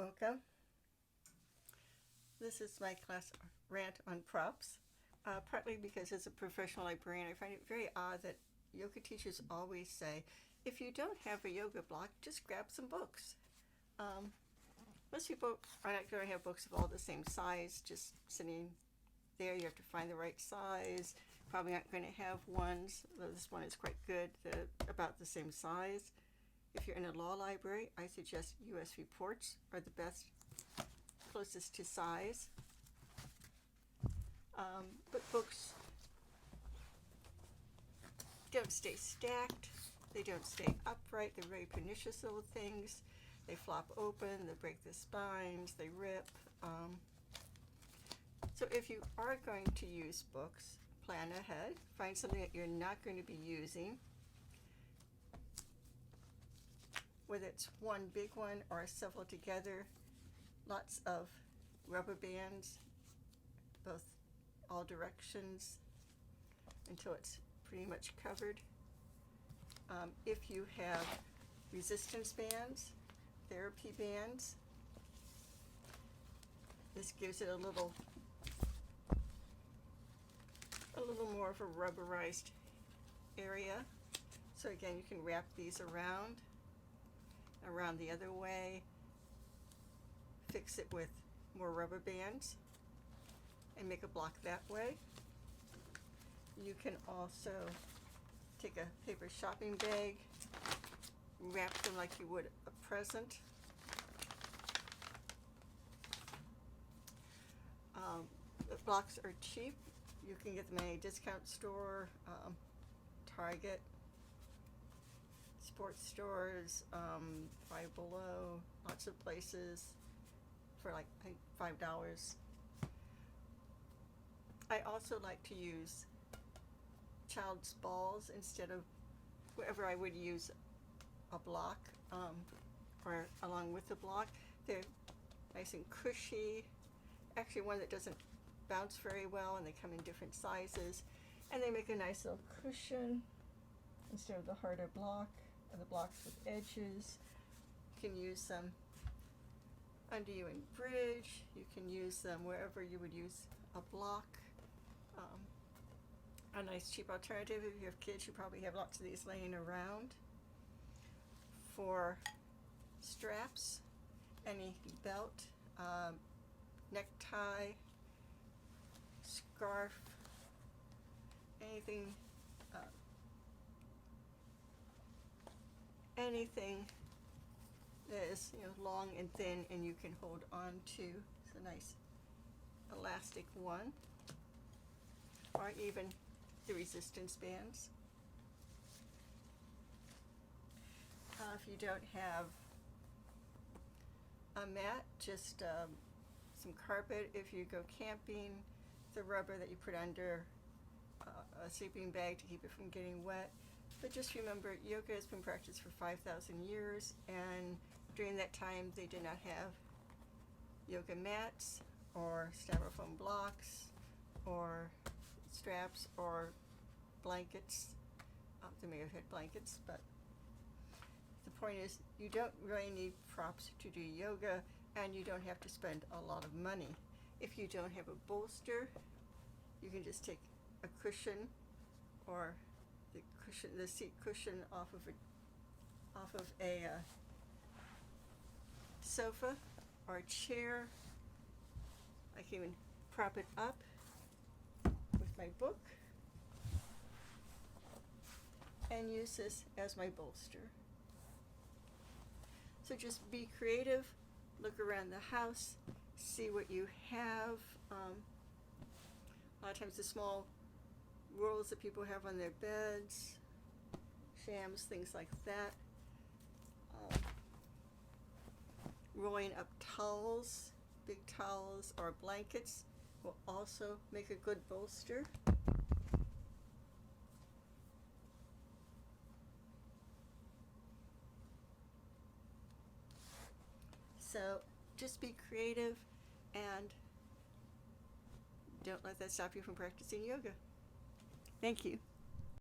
Welcome. This is my class rant on props. Partly because as a professional librarian, I find it very odd that yoga teachers always say, if you don't have a yoga block, just grab some books. Most people are not going to have books of all the same size just sitting there. You have to find the right size. Probably not going to have ones, though this one is quite good, about the same size. If you're in a law library, I suggest U.S. reports are the best, closest to size. But books don't stay stacked. They don't stay upright. They're very pernicious little things. They flop open. They break the spines. They rip. So if you are going to use books, plan ahead. Find something that you're not going to be using, whether it's one big one or several together. Lots of rubber bands, both all directions, until it's pretty much covered. If you have resistance bands, therapy bands, this gives it a little more of a rubberized area. So again, you can wrap these around the other way, fix it with more rubber bands, and make a block that way. You can also take a paper shopping bag, wrap them like you would a present. The blocks are cheap. You can get them at a discount store, Target, sports stores, Five Below, lots of places for like I think $5. I also like to use child's balls instead of wherever I would use a block, or along with the block. They're nice and cushy. Actually, one that doesn't bounce very well, and they come in different sizes, and they make a nice little cushion instead of the harder block, or the blocks with edges. You can use them under you in bridge. You can use them wherever you would use a block. A nice cheap alternative, if you have kids, you probably have lots of these laying around. For straps, any belt, necktie, scarf, anything that is long and thin and you can hold on to. It's a nice elastic one, or even the resistance bands. If you don't have a mat, just some carpet. If you go camping, the rubber that you put under a sleeping bag to keep it from getting wet. But just remember, yoga has been practiced for 5,000 years, and during that time they did not have yoga mats or styrofoam blocks or straps or blankets. They may have had blankets, but the point is you don't really need props to do yoga, and you don't have to spend a lot of money. If you don't have a bolster, you can just take a cushion, or the seat cushion off of a sofa or a chair. I can even prop it up with my book and use this as my bolster. So just be creative, look around the house, see what you have. A lot of times the small rolls that people have on their beds, shams, things like that. Rolling up towels, big towels or blankets will also make a good bolster. So just be creative and don't let that stop you from practicing yoga. Thank you.